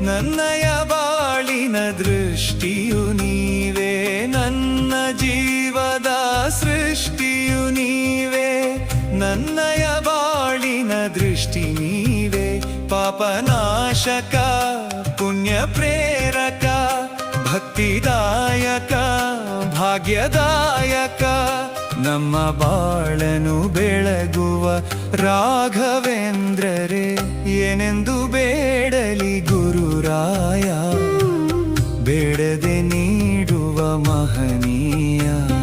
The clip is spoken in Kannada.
ನನ್ನಯ ಬಾಳಿನ ದೃಷ್ಟಿಯು ನೀವೇ, ನನ್ನ ಜೀವದ ಸೃಷ್ಟಿಯು ನೀವೇ. ನನ್ನಯ ಬಾಳಿನ ದೃಷ್ಟಿ ನೀವೇ, ಪಾಪನಾಶಕ ಪುಣ್ಯ ಪ್ರೇರಕ, ಭಕ್ತಿದಾಯಕ ಭಾಗ್ಯದಾಯಕ. ನಮ್ಮ ಬಾಳನು ಬೆಳಗುವ ರಾಘವೇಂದ್ರರೇ, ಏನೆಂದು ಬೇಡಲಿ ಗುರುರಾಯ, ಬೇಡದೆ ನೀಡುವ ಮಹನೀಯ.